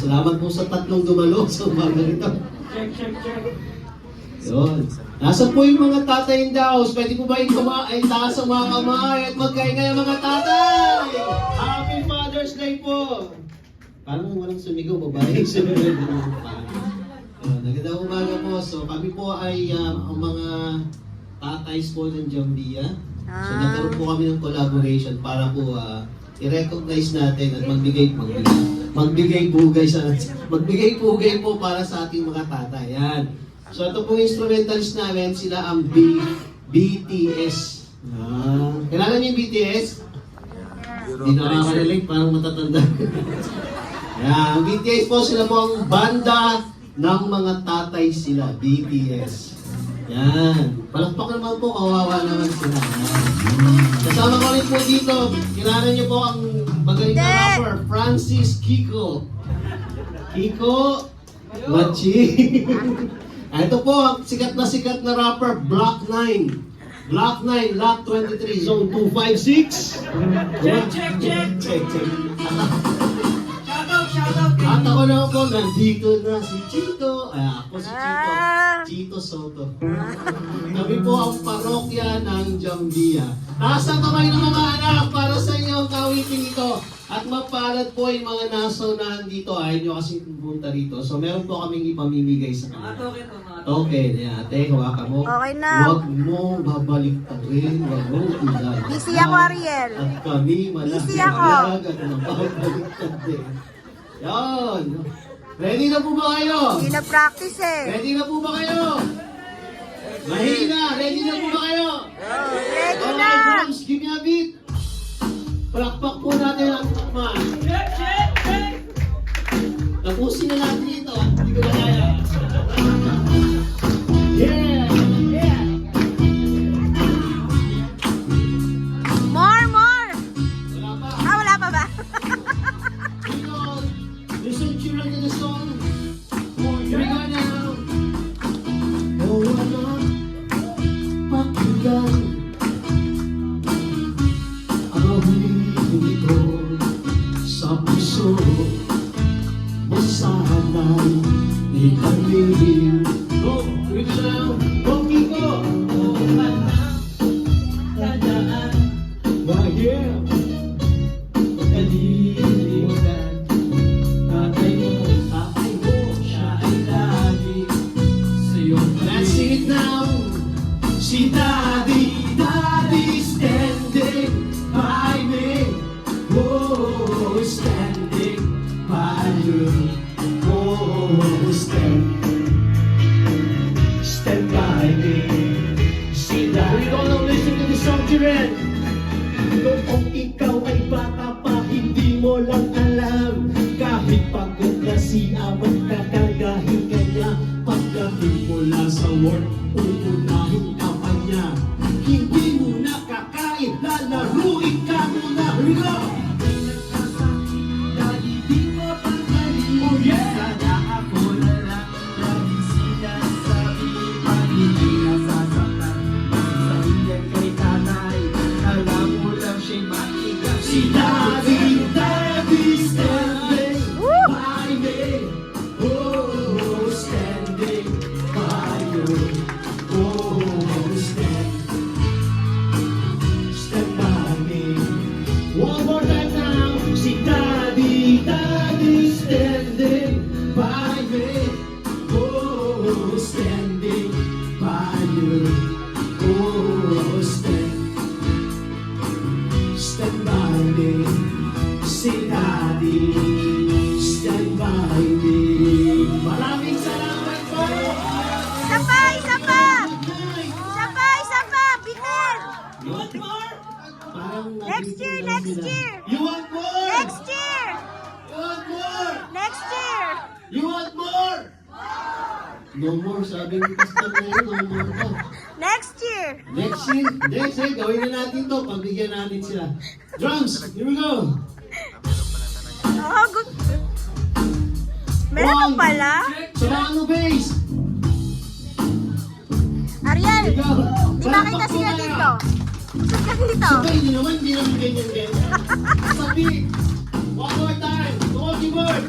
Salamat po sa tatlong dumalo sa umaga nito. Check. Yun. Nasa po yung mga tatay in the house? Pwede po ba yung taas ang mga kamay at magkaingay ang mga tatay? Happy Father's Day po! Parang walang sumigaw, babae. Nagandang umaga po. So kami po ay ang mga tatays po ng Jambia. So nagkaroon po kami ng collaboration para po i-recognize natin at magbigay pugay po para sa ating mga tatay. Yan. So ito pong instrumentalist namin, sila ang BTS. Kailangan niyo yung BTS? Hindi nakaka-relate, parang matatanda. Yan, BTS po, sila po ang banda ng mga tatay sila, BTS. Yan. Palakpak naman po, kawawa naman sila. Kasama ko rin po dito, kilala niyo po ang magaling na rapper, Francis Kiko. Kiko Machi. Ito po, sikat na rapper, Block 9. Block 9, Lot 23, Zone 256. Check. Shoutout. At ako na po, nandito na si Chito. Ako si Chito Soto. Kami po ang parokya ng Jambia. Taas ang kamay ng mga anak para sa inyo ang kawiting ito. At mapalad po yung mga nasaunahan dito. Ayaw nyo kasi pumunta rito. So meron po kaming ipamimigay sa kanila. Okay, ate, hawakan mo. Okay na. Huwag mo babalik pa rin. Huwag mo tulad. Busy ako, Ariel. At kami Busy ako. at nababalik pa rin. Yan. Ready na po ba kayo? Hindi na practice eh. Ready na po ba kayo? Mahina. Ready na po ba kayo? Ready na. Okay, drums, give me a beat. Palakpak po natin ang tukman. Tapusin na natin ito. Hindi ko na kaya. Yeah! More! Wala pa. Wala pa ba? Listen children to the song. Here we go now. Oh, wala pakinggan ang huli ko sa puso mo sana'y italim. Oh, here we go now. Oh, Kiko. Oh, tandaan. Yeah. Kalilimutan. Tatay mo, siya ay lagi sa'yo. Let's sing it now. Si Daddy standing by me. Oh, standing by you. Oh, stand by me. Si Daddy. We're gonna listen to the song, children. Noong ikaw ay bata pa, hindi mo lang alam. Kahit pagod na si amang kakargahin ka niya. Pagdating mula sa work, uunahin ka pa niya. Hindi mo na kakain, lalaruin ka muna. Here we go! Oh yeah! Sana ako na lang laging sinasabi. Pag hindi nasasaktan, masasabihan kay tatay. Alam mo lang siya'y makigang si Daddy standing by me. Oh, standing by you. Oh, stand by me. One more time now. Si Daddy standing by me. Oh, standing by you. Oh, stand by me. Si Daddy, stand by me. Maraming salamat po! Isa pa! Bitin! Parang Next year! You want more? Next year! You want more? Next year! You want more? No more, sabi ni Pastor ngayon, no more pa. Next year! Next year, gawin na natin to, pagbigyan natin sila. Drums, here we go! Oh, good. Meron pa pala? Samahan mo, bass! Ariel, Ikaw, di ba kita sila dito? Saan ka dito? sabay, hindi naman ganyan. Sabi, one more time, go on keyboard!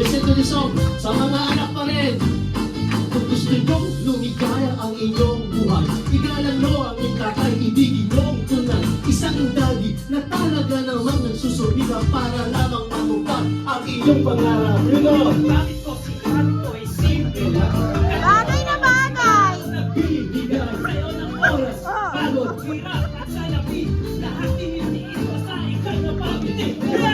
Listen to this song. Sa mga anak pa rin. Kung gusto nyong lumigaya ang inyong buhay, igalan mo ang itatay, ibigin mo ang tunay. Isang daddy na talaga namang nagsusulila para lamang matupad ang inyong pangarap. You know, Bakit ko sinabi ko ay simple lang? Bagay na bagay. nagbibigay Sayo ng oras, pagod. hirap at salapi. Lahat tinitiis ko sa ikay na pabiti.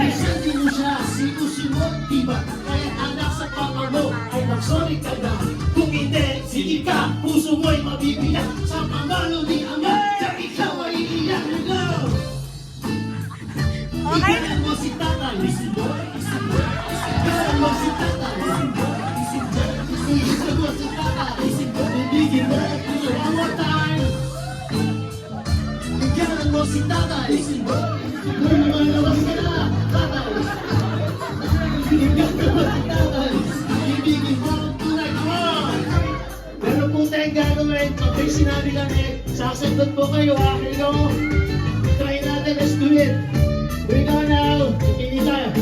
Isang mo siya, sinusunod, diba? Kaya anak sa papa mo ay mag-sorry ka na. Kung hindi, sige ka, puso mo'y mabibiyak. Sa pamalo ni ama, na ikaw ay iiyak. You know, Okay. igalan mo si tatay. Listen boy, listen boy. Igalan mo si tatay. Listen boy, listen boy. Igalan mo si tatay. Listen boy, ibigin mo. One more time. Igalan mo si tatay. Listen boy. Lumalawas ka na, tatay. Igalan mo si tatay. Ibigin mo ang tunay mo. Meron po tayong gagawin. Kapag sinabi lang sasagot po kayo ha. Hello. Try natin, let's do it. We go now. Pipili tayo.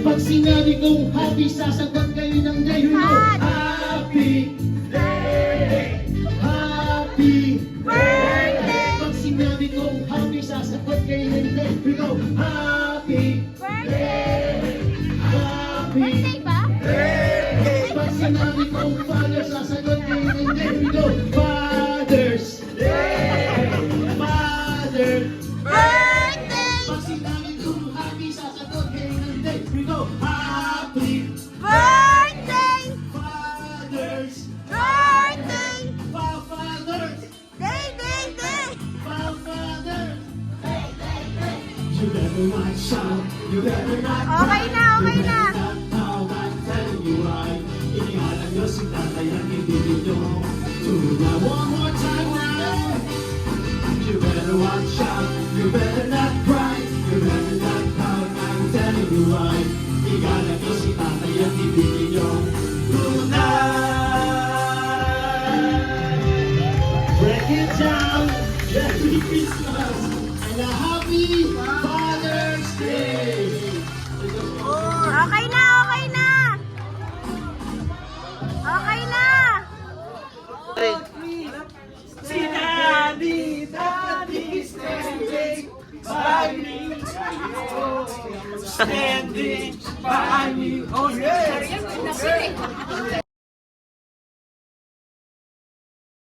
Pag sinabi kong happy, sasagot kayo ng day. We go. Happy day. Happy birthday. Pag sinabi kong happy, sasagot kayo ng day. We go. Happy birthday. Happy Birthday ba? birthday. Pag sinabi kong father, sasagot kayo ng day. We go. Father's Day. Father. Birthday! Pag sinabi kong happy, sasagot kayo ng day. We go. Happy Birthday! Father's Birthday! Father's Day, day, day! Father's You better not shout. You better not Okay na, okay na. How I'm telling you why. Inihalang nyo si tatay ang ibigin nyo. Tuna one more time now. You better watch out. You better not cry. You better not pout. I'm telling you why. Inihalang nyo si tatay ang ibigin nyo. Tonight. Break it down. Merry Christmas and a happy Father's Day. Okay na, okay na! Okay na! Si Daddy, Daddy, stay by me. Stay